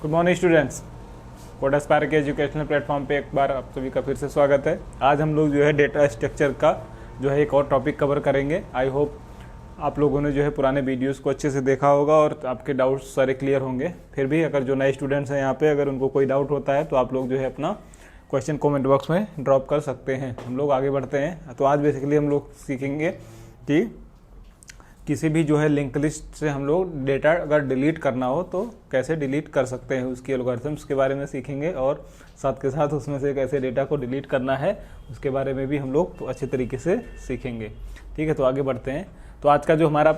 Good morning students. Code Aspire के educational platform पे एक बार आप सभी का फिर से स्वागत है। आज हम लोग जो है डेटा स्ट्रक्चर का जो है एक और टॉपिक कवर करेंगे। आई होप आप लोगों ने जो है पुराने वीडियोस को अच्छे से देखा होगा और आपके डाउट्स सारे क्लियर होंगे। फिर भी अगर जो नए स्टूडेंट्स हैं यहाँ पे, अगर उनको कोई डाउट होता है तो आप लोग जो है अपना क्वेश्चन कमेंट बॉक्स में ड्रॉप कर सकते हैं। हम लोग आगे बढ़ते हैं। तो आज बेसिकली हम लोग सीखेंगे कि किसी भी जो है लिंक लिस्ट से हम लोग डेटा अगर डिलीट करना हो तो कैसे डिलीट कर सकते हैं, उसकी एल्गोरिथम्स के बारे में सीखेंगे और साथ के साथ उसमें से कैसे डेटा को डिलीट करना है उसके बारे में भी हम लोग अच्छे तरीके से सीखेंगे। ठीक है, तो आगे बढ़ते हैं। तो आज का जो हमारा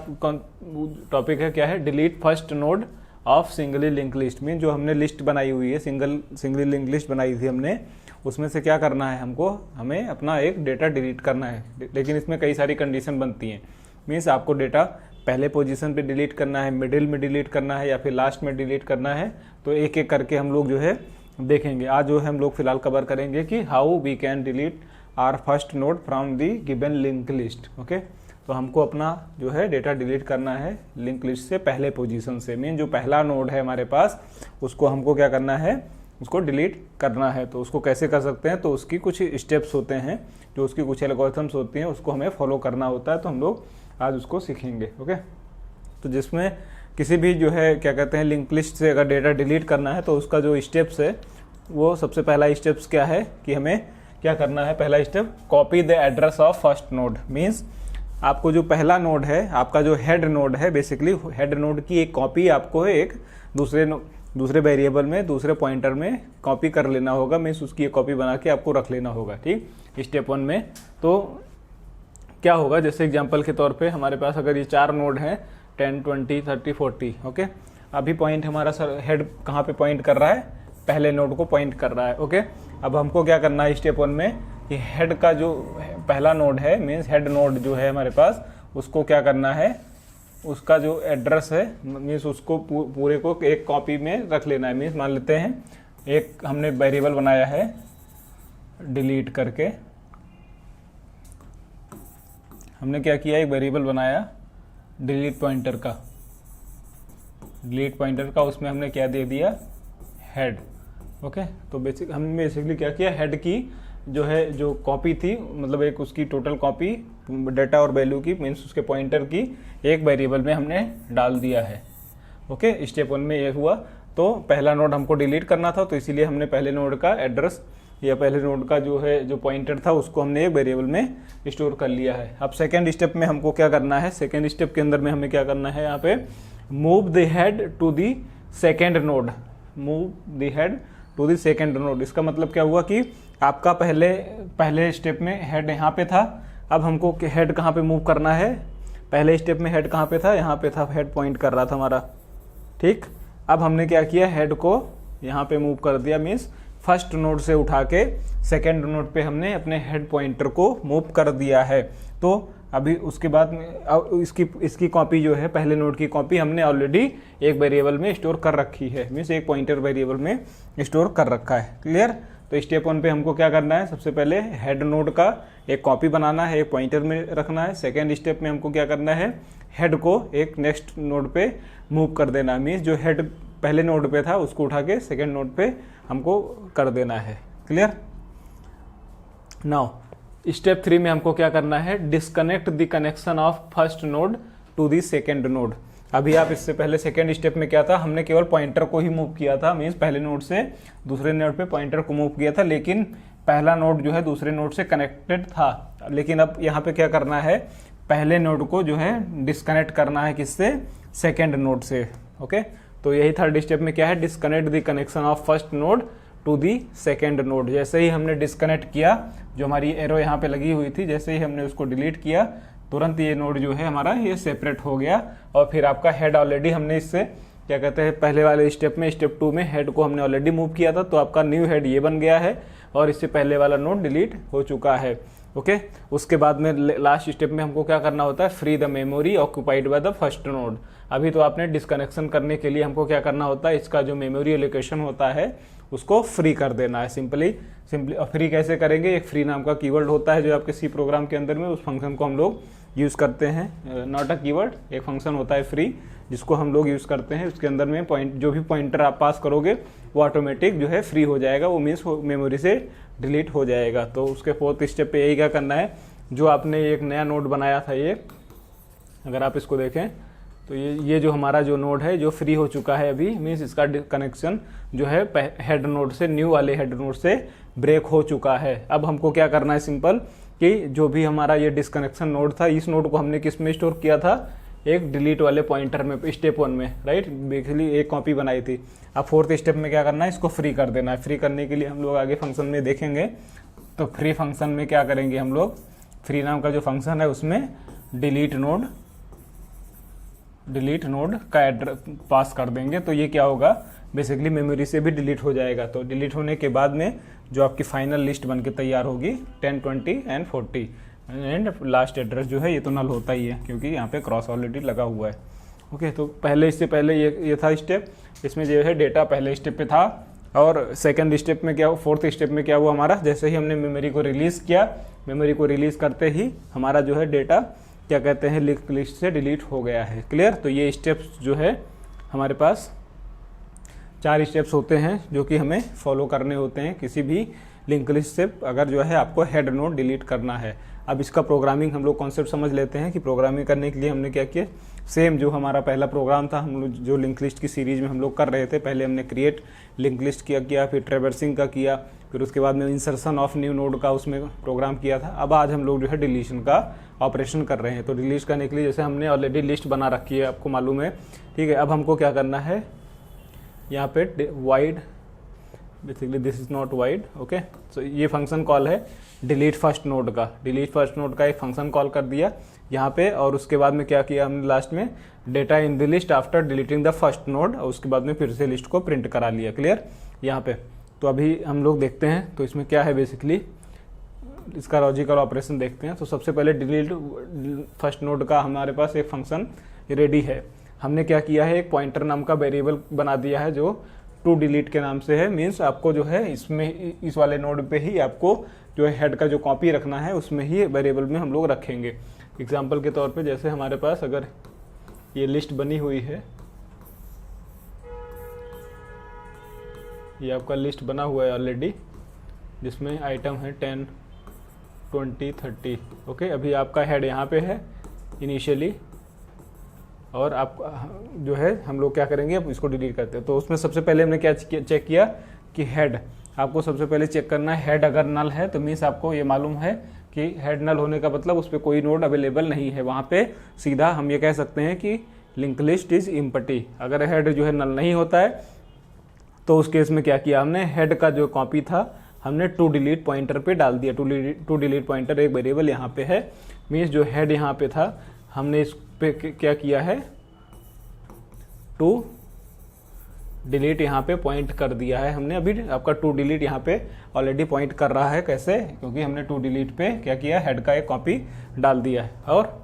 टॉपिक है क्या है, delete first node of singly link list. Mean जो हमने लिस्ट बनाई हुई है, सिंगली लिंक लिस्ट बनाई थी हमने, उसमें से क्या करना है हमें अपना एक डेटा डिलीट करना है। लेकिन इसमें कई सारी कंडीशन बनती हैं। मीन्स आपको डेटा पहले पोजीशन पे डिलीट करना है, मिडिल में डिलीट करना है या फिर लास्ट में डिलीट करना है। तो एक एक करके हम लोग जो है देखेंगे। आज जो है हम लोग फिलहाल कवर करेंगे कि how we can delete our first node from the given link list. Okay, तो हमको अपना जो है डेटा डिलीट करना है लिंक लिस्ट से पहले पोजीशन से। मीन जो पहला नोड है हमारे पास उसको हमको क्या करना है, उसको डिलीट करना है। तो उसको कैसे कर सकते हैं, तो उसकी कुछ स्टेप्स होते हैं, जो उसकी कुछ एल्गोरिथम्स होती हैं, उसको हमें फॉलो करना होता है। तो हम लोग आज उसको सीखेंगे। ओके, तो जिसमें किसी भी जो है क्या कहते हैं लिंक लिस्ट से अगर डेटा डिलीट करना है तो उसका जो स्टेप्स है वो सबसे पहला स्टेप्स क्या है कि हमें क्या करना है। पहला step, copy the address of first node. Means आपको जो पहला नोड है, आपका जो हेड नोड है, बेसिकली हेड नोड की एक कॉपी आपको एक दूसरे वेरिएबल में, दूसरे पॉइंटर में कॉपी कर लेना होगा। मीन्स उसकी एक कॉपी बना के आपको रख लेना होगा। ठीक, स्टेप 1 में तो क्या होगा, जैसे एग्जांपल के तौर पे हमारे पास अगर ये 4 नोड हैं 10, 20, 30, 40। ओके, अभी पॉइंट हमारा सर हेड कहाँ पे पॉइंट कर रहा है, पहले नोड को पॉइंट कर रहा है। ओके, अब हमको क्या करना है स्टेप 1 में कि हेड का जो पहला नोड है, मीन्स हेड नोड जो है हमारे पास, उसको क्या करना है, उसका जो एड्रेस है मीन्स उसको पूरे को एक कॉपी में रख लेना है। मीन्स मान लेते हैं एक हमने वेरिएबल बनाया है डिलीट करके, हमने क्या किया, एक वेरिएबल बनाया डिलीट पॉइंटर का, उसमें हमने क्या दे दिया, हेड। ओके, तो हमने बेसिकली क्या किया, हेड की जो है जो कॉपी थी, मतलब एक उसकी टोटल कॉपी डेटा और वैल्यू की, मीन्स उसके पॉइंटर की एक वेरिएबल में हमने डाल दिया है। ओके, स्टेप 1 में ये हुआ। तो पहला नोड हमको डिलीट करना था, तो इसीलिए हमने पहले नोड का एड्रेस या पहले नोड का जो है जो पॉइंटर था उसको हमने एक वेरिएबल में स्टोर कर लिया है। अब सेकेंड स्टेप में हमको क्या करना है, सेकेंड स्टेप के अंदर में हमें क्या करना है, यहाँ पे move the head to the second node. Move the head to the second node, इसका मतलब क्या हुआ कि आपका पहले स्टेप में हेड यहाँ पे था, अब हमको हेड कहाँ पे मूव करना है, पहले स्टेप में हेड कहाँ पे था, यहाँ पे था, हेड पॉइंट कर रहा था हमारा। ठीक, अब हमने क्या किया, हेड को यहाँ पे मूव कर दिया। मीन्स फर्स्ट नोड से उठा के सेकेंड नोड पे हमने अपने हेड पॉइंटर को मूव कर दिया है। तो अभी उसके बाद में इसकी कॉपी जो है, पहले नोड की कॉपी हमने ऑलरेडी एक वेरिएबल में स्टोर कर रखी है। मीन्स एक पॉइंटर वेरिएबल में स्टोर कर रखा है। क्लियर। तो स्टेप 1 पे हमको क्या करना है, सबसे पहले हेड नोड का एक कॉपी बनाना है, एक पॉइंटर में रखना है। सेकेंड स्टेप में हमको क्या करना है, हेड को एक नेक्स्ट नोड पे मूव कर देना है। मीन्स जो हेड पहले नोड पे था उसको उठा के सेकेंड नोड पे हमको कर देना है। क्लियर। नाउ स्टेप 3 में हमको क्या करना है, disconnect the connection of first node to the second node. अभी आप इससे पहले सेकेंड स्टेप में क्या था, हमने केवल पॉइंटर को ही मूव किया था। मीन्स पहले नोड से दूसरे नोड पे पॉइंटर को मूव किया था, लेकिन पहला नोड जो है दूसरे नोड से कनेक्टेड था। लेकिन अब यहाँ पे क्या करना है, पहले नोड को जो है डिस्कनेक्ट करना है, किससे, सेकेंड नोड से। ओके, तो यही थर्ड स्टेप में क्या है, disconnect the connection of first node to the second node. जैसे ही हमने डिस्कनेक्ट किया, जो हमारी एरो यहाँ पे लगी हुई थी, जैसे ही हमने उसको डिलीट किया, तुरंत ये नोड जो है हमारा ये सेपरेट हो गया। और फिर आपका हेड ऑलरेडी हमने इससे क्या कहते हैं, पहले वाले स्टेप में, स्टेप 2 में हेड को हमने ऑलरेडी मूव किया था, तो आपका न्यू हेड ये बन गया है और इससे पहले वाला नोड डिलीट हो चुका है। ओके, उसके बाद में लास्ट स्टेप में हमको क्या करना होता है, free the memory occupied by the first node. अभी तो आपने डिस्कनेक्शन करने के लिए हमको क्या करना होता है, इसका जो मेमोरी एलोकेशन होता है उसको फ्री कर देना है सिंपली। फ्री कैसे करेंगे, एक फ्री नाम का कीवर्ड होता है जो आपके सी प्रोग्राम के अंदर में, उस फंक्शन को हम लोग यूज़ करते हैं। नॉट अ कीवर्ड, एक फंक्शन होता है फ्री जिसको हम लोग यूज़ करते हैं। उसके अंदर में जो भी पॉइंटर आप पास करोगे वो ऑटोमेटिक जो है फ्री हो जाएगा, वो मीन्स मेमोरी से डिलीट हो जाएगा। तो उसके 4th स्टेप पे यही क्या करना है, जो आपने एक नया नोड बनाया था ये, अगर आप इसको देखें तो ये जो हमारा जो नोड है जो फ्री हो चुका है अभी, मीन्स इसका कनेक्शन जो है हेड नोड से, न्यू वाले हेड नोड से ब्रेक हो चुका है। अब हमको क्या करना है सिंपल, कि जो भी हमारा ये डिस्कनेक्शन नोड था, इस नोड को हमने किस में स्टोर किया था, एक डिलीट वाले पॉइंटर में, स्टेप 1 में, राइट। बेसिकली एक कॉपी बनाई थी। अब 4th स्टेप में क्या करना है, इसको फ्री कर देना है। फ्री करने के लिए हम लोग आगे फंक्शन में देखेंगे। तो फ्री फंक्शन में क्या करेंगे हम लोग, फ्री नाम का जो फंक्शन है उसमें डिलीट नोड का एड्रेस पास कर देंगे। तो ये क्या होगा, बेसिकली मेमोरी से भी डिलीट हो जाएगा। तो डिलीट होने के बाद में जो आपकी फाइनल लिस्ट बन के तैयार होगी 10, 20 एंड 40 एंड लास्ट एड्रेस जो है ये तो नल होता ही है क्योंकि यहाँ पे क्रॉस ऑलरेडी लगा हुआ है। ओके, तो पहले इससे पहले ये था स्टेप, इसमें जो है डेटा पहले स्टेप पे था। और सेकंड स्टेप में क्या हुआ, 4th स्टेप में क्या हुआ हमारा, जैसे ही हमने मेमोरी को रिलीज़ किया, मेमोरी को रिलीज़ करते ही हमारा जो है डेटा क्या कहते हैं लिस्ट से डिलीट हो गया है। क्लियर। तो ये स्टेप्स जो है हमारे पास 4 स्टेप्स होते हैं जो कि हमें फॉलो करने होते हैं किसी भी लिंक लिस्ट से, अगर जो है आपको हेड नोड डिलीट करना है। अब इसका प्रोग्रामिंग हम लोग कॉन्सेप्ट समझ लेते हैं कि प्रोग्रामिंग करने के लिए हमने क्या किया। सेम जो हमारा पहला प्रोग्राम था, हम लोग जो लिंक लिस्ट की सीरीज में हम लोग कर रहे थे, पहले हमने क्रिएट लिंक लिस्ट किया, फिर ट्रेवर्सिंग का किया, फिर उसके बाद में इंसर्शन ऑफ न्यू नोड का उसमें प्रोग्राम किया था। अब आज हम लोग जो है डिलीशन का ऑपरेशन कर रहे हैं। तो डिलीट करने के लिए जैसे हमने ऑलरेडी लिस्ट बना रखी है, आपको मालूम है, ठीक है। अब हमको क्या करना है, यहाँ पे void, basically this is not void, okay. So ये फंक्शन कॉल है डिलीट फर्स्ट नोड का। डिलीट फर्स्ट नोड का एक फंक्शन कॉल कर दिया यहाँ पे, और उसके बाद में क्या किया हमने लास्ट में, data in the list after deleting the first node, और उसके बाद में फिर से लिस्ट को प्रिंट करा लिया। क्लियर यहाँ पे। तो अभी हम लोग देखते हैं तो इसमें क्या है, बेसिकली इसका लॉजिकल ऑपरेशन देखते हैं। तो सबसे पहले डिलीट फर्स्ट नोड का हमारे पास एक फंक्शन रेडी है। हमने क्या किया है, एक पॉइंटर नाम का वेरिएबल बना दिया है जो टू डिलीट के नाम से है। मीन्स आपको जो है इसमें इस वाले नोड पे ही आपको जो है हेड का जो कॉपी रखना है उसमें ही वेरिएबल में हम लोग रखेंगे। एग्जांपल के तौर पे जैसे हमारे पास अगर ये लिस्ट बनी हुई है, ये आपका लिस्ट बना हुआ है ऑलरेडी, जिसमें आइटम है 10, 20, 30। ओके, अभी आपका हेड यहाँ पे है इनिशियली, और आप जो है हम लोग क्या करेंगे, अब इसको डिलीट करते हैं। तो उसमें सबसे पहले हमने क्या चेक किया कि हेड, आपको सबसे पहले चेक करना है हेड अगर नल है तो मीन्स आपको ये मालूम है कि हेड नल होने का मतलब उस पर कोई नोड अवेलेबल नहीं है। वहाँ पे सीधा हम ये कह सकते हैं कि लिंक लिस्ट इज इम्पटी। अगर हेड जो है नल नहीं होता है तो उस केस में क्या किया हमने, हेड का जो कॉपी था हमने टू डिलीट पॉइंटर पे डाल दिया। टू डिलीट पॉइंटर एक वेरिएबल यहाँ पे है, मीन्स जो हेड यहाँ पे था हमने इस पे क्या किया है, टू डिलीट यहाँ पे पॉइंट कर दिया है हमने। अभी आपका टू डिलीट यहाँ पे ऑलरेडी पॉइंट कर रहा है, कैसे, क्योंकि हमने टू डिलीट पे क्या किया, हेड का एक कॉपी डाल दिया है। और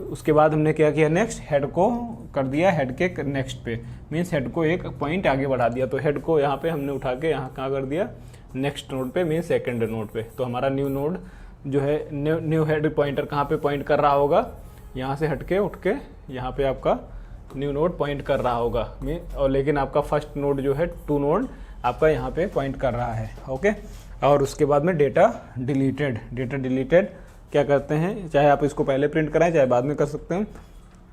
उसके बाद हमने क्या किया, नेक्स्ट हेड को कर दिया हेड के नेक्स्ट पे, मीन्स हेड को एक पॉइंट आगे बढ़ा दिया। तो हेड को यहाँ पे हमने उठा के यहाँ कहाँ कर दिया, नेक्स्ट नोड पे, मीन्स सेकेंड नोड पे। तो हमारा न्यू नोड जो है, न्यू हेड पॉइंटर कहाँ पे पॉइंट कर रहा होगा, यहाँ से हट के उठ के यहाँ पे आपका न्यू नोड पॉइंट कर रहा होगा। और लेकिन आपका फर्स्ट नोड जो है टू नोड आपका यहाँ पे पॉइंट कर रहा है। ओके, और उसके बाद में डेटा डिलीटेड क्या करते हैं, चाहे आप इसको पहले प्रिंट कराएं चाहे बाद में कर सकते हैं।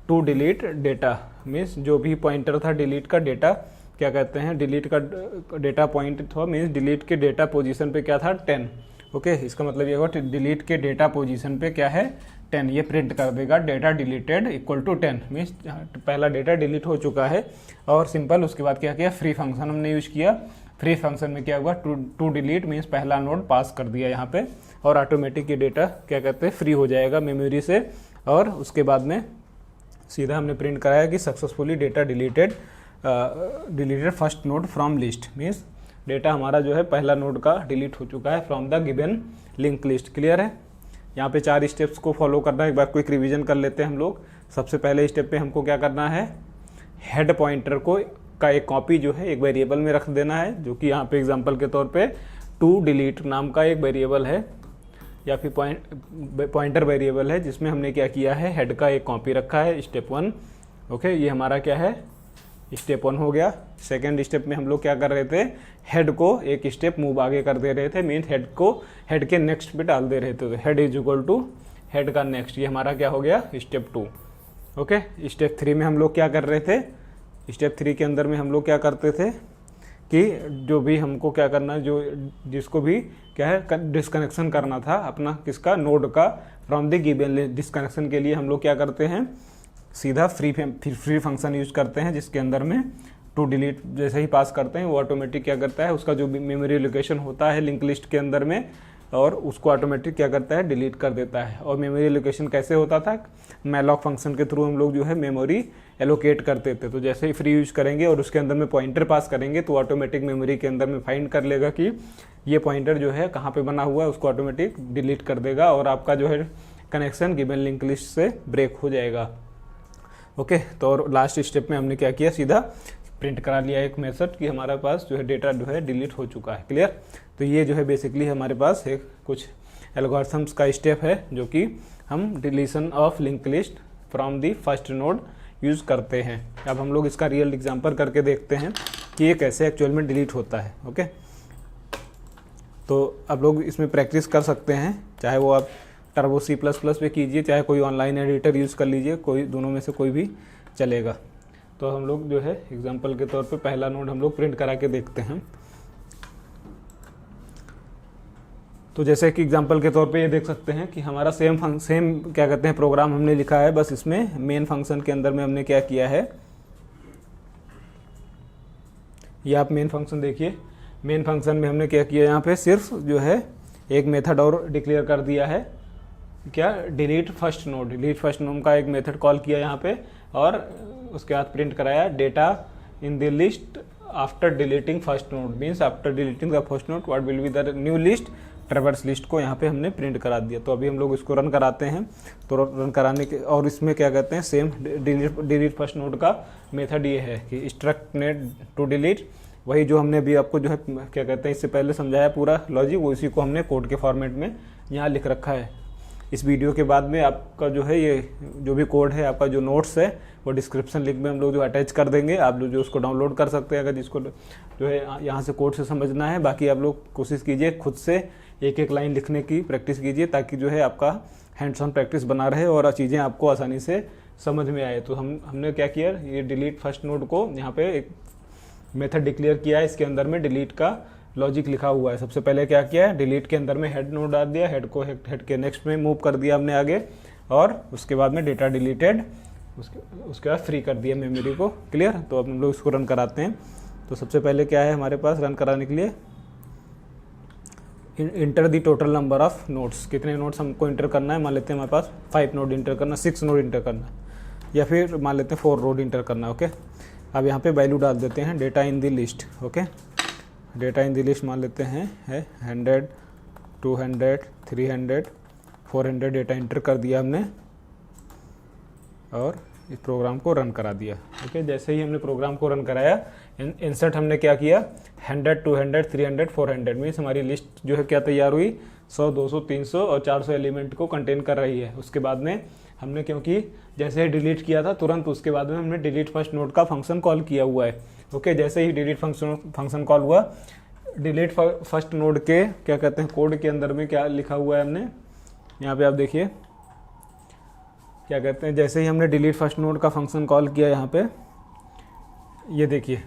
टू डिलीट डेटा मीन्स जो भी पॉइंटर था डिलीट का डेटा क्या कहते हैं, डिलीट का डेटा पॉइंट था, मीन्स डिलीट के डेटा पोजीशन पे क्या था, 10। ओके, इसका मतलब ये होगा डिलीट के डेटा पोजीशन पे क्या है, 10। ये प्रिंट कर देगा data deleted equal to 10, means पहला डेटा डिलीट हो चुका है। और सिंपल उसके बाद क्या किया, फ्री फंक्शन हमने यूज किया। फ्री फंक्शन में क्या हुआ, टू डिलीट मीन्स पहला नोड पास कर दिया यहाँ पे, और ऑटोमेटिक ये डेटा क्या कहते हैं फ्री हो जाएगा मेमोरी से। और उसके बाद में सीधा हमने प्रिंट कराया कि successfully data deleted first node from list, means data हमारा जो है पहला नोड का डिलीट हो चुका है from the given link list. Clear है। यहाँ पे 4 स्टेप्स को फॉलो करना है, एक बार क्विक रिवीजन कर लेते हैं हम लोग। सबसे पहले स्टेप पे हमको क्या करना है, हेड पॉइंटर को का एक कॉपी जो है एक वेरिएबल में रख देना है, जो कि यहाँ पे एग्जांपल के तौर पे टू डिलीट नाम का एक वेरिएबल है या फिर पॉइंटर वेरिएबल है, जिसमें हमने क्या किया है, हेड का एक कॉपी रखा है, स्टेप 1। ओके, ये हमारा क्या है, स्टेप 1 हो गया। सेकेंड स्टेप में हम लोग क्या कर रहे थे, हेड को एक स्टेप मूव आगे कर दे रहे थे, मीन्स हेड को हेड के नेक्स्ट पे डाल दे रहे थे, तो head is equal to head का नेक्स्ट, ये हमारा क्या हो गया, स्टेप 2। ओके, स्टेप 3 में हम लोग क्या कर रहे थे, स्टेप 3 के अंदर में हम लोग क्या करते थे कि जो भी हमको क्या करना, जो जिसको भी क्या है डिस्कनेक्शन करना था अपना किसका, नोड का, from the given list. Disconnection के लिए हम लोग क्या करते हैं, सीधा फ्री फंक्शन यूज करते हैं, जिसके अंदर में टू डिलीट जैसे ही पास करते हैं वो ऑटोमेटिक क्या करता है, उसका जो भी मेमोरी लोकेशन होता है लिंक लिस्ट के अंदर में, और उसको ऑटोमेटिक क्या करता है, डिलीट कर देता है। और मेमोरी लोकेशन कैसे होता था, मैलॉक फंक्शन के थ्रू हम लोग जो है मेमोरी एलोकेट करते थे। तो जैसे ही फ्री यूज करेंगे और उसके अंदर में पॉइंटर पास करेंगे तो ऑटोमेटिक मेमोरी के अंदर में फाइंड कर लेगा कि ये पॉइंटर जो है कहाँ पे बना हुआ है, उसको ऑटोमेटिक डिलीट कर देगा और आपका जो है कनेक्शन गिवन लिंक लिस्ट से ब्रेक हो जाएगा। ओके, तो और लास्ट स्टेप में हमने क्या किया, सीधा प्रिंट करा लिया एक मेथड कि हमारे पास जो है डेटा जो है डिलीट हो चुका है। क्लियर? तो ये जो है बेसिकली हमारे पास एक कुछ एल्गोरिथम्स का स्टेप है जो कि हम deletion of link list from the first node use करते हैं। अब हम लोग इसका रियल एग्जांपल करके देखते हैं कि ये कैसे एक्चुअल में डिलीट होता है। ओके, तो अब लोग इसमें प्रैक्टिस कर सकते हैं, चाहे वो आप टर्बो C++ पे कीजिए, चाहे कोई ऑनलाइन एडिटर यूज़ कर लीजिए, कोई दोनों में से कोई भी चलेगा। तो हम लोग जो है एग्जांपल के तौर पे पहला नोड हम लोग प्रिंट करा के देखते हैं। तो जैसे कि एग्जांपल के तौर पे ये देख सकते हैं कि हमारा सेम क्या कहते हैं प्रोग्राम हमने लिखा है, बस इसमें मेन फंक्शन के अंदर में हमने क्या किया है, ये आप मेन फंक्शन देखिए, मेन फंक्शन में हमने क्या किया, यहाँ पे सिर्फ जो है एक मेथड और डिक्लेयर कर दिया है, क्या, delete first node. Delete first node का एक मेथड कॉल किया यहाँ पे, और उसके बाद प्रिंट कराया data in the list after deleting first node, means after deleting the first node what will be the new list, traverse list को यहाँ पे हमने प्रिंट करा दिया। तो अभी हम लोग इसको रन कराते हैं। तो रन कराने के, और इसमें क्या कहते हैं, सेम डिलीट फर्स्ट नोड का मेथड ये है कि स्ट्रक्ट नेट टू डिलीट, वही जो हमने अभी आपको जो है क्या कहते हैं इससे पहले समझाया पूरा लॉजिक, वो इसी को हमने कोड के फॉर्मेट में यहाँ लिख रखा है। इस वीडियो के बाद में आपका जो है ये जो भी कोड है, आपका जो नोट्स है, वो डिस्क्रिप्शन लिंक में हम लोग जो अटैच कर देंगे, आप लोग जो उसको डाउनलोड कर सकते हैं अगर जिसको जो है यहाँ से कोड से समझना है। बाकी आप लोग कोशिश कीजिए खुद से एक एक लाइन लिखने की प्रैक्टिस कीजिए, ताकि जो है आपका हैंड्स ऑन प्रैक्टिस बना रहे और चीज़ें आपको आसानी से समझ में आए। तो हमने क्या किया, ये डिलीट फर्स्ट नोड को यहाँ पे एक मेथड डिक्लेयर किया है, इसके अंदर में डिलीट का लॉजिक लिखा हुआ है। सबसे पहले क्या किया है, डिलीट के अंदर में हेड नोड डाल दिया, हेड को हेड के नेक्स्ट में मूव कर दिया हमने आगे, और उसके बाद में डेटा डिलीटेड, उसके बाद फ्री कर दिया मेमोरी को। क्लियर? तो अब हम लोग इसको रन कराते हैं। तो सबसे पहले क्या है हमारे पास रन कराने के लिए, inter the total number of nodes, कितने नोड्स हमको इंटर करना है, मान लेते हैं हमारे पास 5 नोड इंटर करना, 6 नोड इंटर करना, या फिर मान लेते हैं 4 नोड इंटर करना। ओके, अब यहाँ पे वैल्यू डाल देते हैं डेटा इन दी लिस्ट। ओके, डेटा इन दी लिस्ट मान लेते हैं है 100, 200, 300, 400 डेटा इंटर कर दिया हमने, और इस प्रोग्राम को रन करा दिया। ओके, जैसे ही हमने प्रोग्राम को रन कराया, इंसर्ट हमने क्या किया, 100, 200, 300, 400 मीन्स हमारी लिस्ट जो है क्या तैयार हुई, 100, 200, 300 और 400 एलिमेंट को कंटेन कर रही है। उसके बाद में हमने, क्योंकि जैसे ही डिलीट किया था तुरंत उसके बाद में हमने डिलीट फर्स्ट नोड का फंक्शन कॉल किया हुआ है। ओके, जैसे ही डिलीट फंक्शन कॉल हुआ, डिलीट फर्स्ट नोड के क्या कहते हैं कोड के अंदर में क्या लिखा हुआ है हमने, यहाँ पे आप देखिए क्या कहते हैं, जैसे ही हमने डिलीट फर्स्ट नोड का फंक्शन कॉल किया, यहाँ पे ये देखिए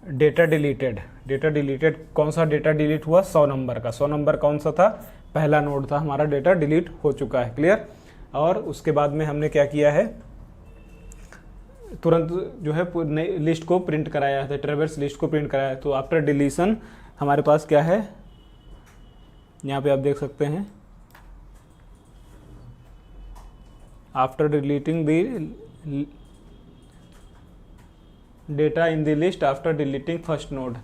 डेटा डिलीटेड, डेटा डिलीटेड, कौन सा डेटा डिलीट हुआ, 100 नंबर का। 100 नंबर कौन सा था, पहला नोड था, हमारा डेटा डिलीट हो चुका है। क्लियर? और उसके बाद में हमने क्या किया है, तुरंत जो है लिस्ट को प्रिंट कराया है, ट्रैवर्स लिस्ट को प्रिंट कराया है। तो आफ्टर डिलीशन हमारे पास क्या है, यहाँ पे आप देख सकते हैं, after deleting the data in the list after deleting first node,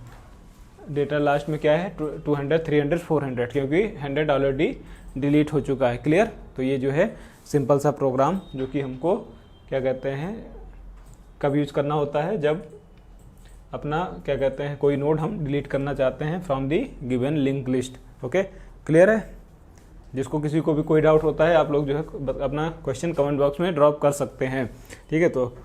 data last में क्या है 200, 300, 400, क्योंकि 100 ऑलरेडी डिलीट हो चुका है। क्लियर? तो ये जो है सिंपल सा प्रोग्राम जो कि हमको क्या कहते हैं कब यूज करना होता है, जब अपना क्या कहते हैं कोई नोड हम डिलीट करना चाहते हैं from the given link list. Okay, clear है? जिसको किसी को भी कोई डाउट होता है आप लोग जो है अपना क्वेश्चन कमेंट बॉक्स में ड्रॉप कर सकते हैं। ठीक है, तो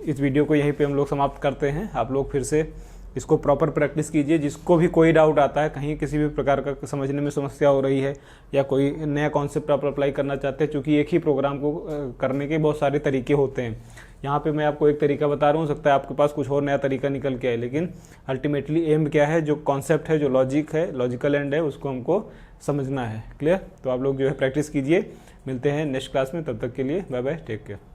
इस वीडियो को यहीं पे हम लोग समाप्त करते हैं। आप लोग फिर से इसको प्रॉपर प्रैक्टिस कीजिए। जिसको भी कोई डाउट आता है, कहीं किसी भी प्रकार का समझने में समस्या हो रही है या कोई नया कॉन्सेप्ट आप अप्लाई करना चाहते हैं, क्योंकि एक ही प्रोग्राम को करने के बहुत सारे तरीके होते हैं। यहाँ पे मैं आपको एक तरीका बता रहा हूँ, सकता है आपके पास कुछ और नया तरीका निकल के आए, लेकिन अल्टीमेटली एम क्या है, जो कॉन्सेप्ट है, जो लॉजिक है, लॉजिकल एंड है, उसको हमको समझना है। क्लियर? तो आप लोग जो है प्रैक्टिस कीजिए। मिलते हैं नेक्स्ट क्लास में, तब तक के लिए बाय बाय, टेक केयर।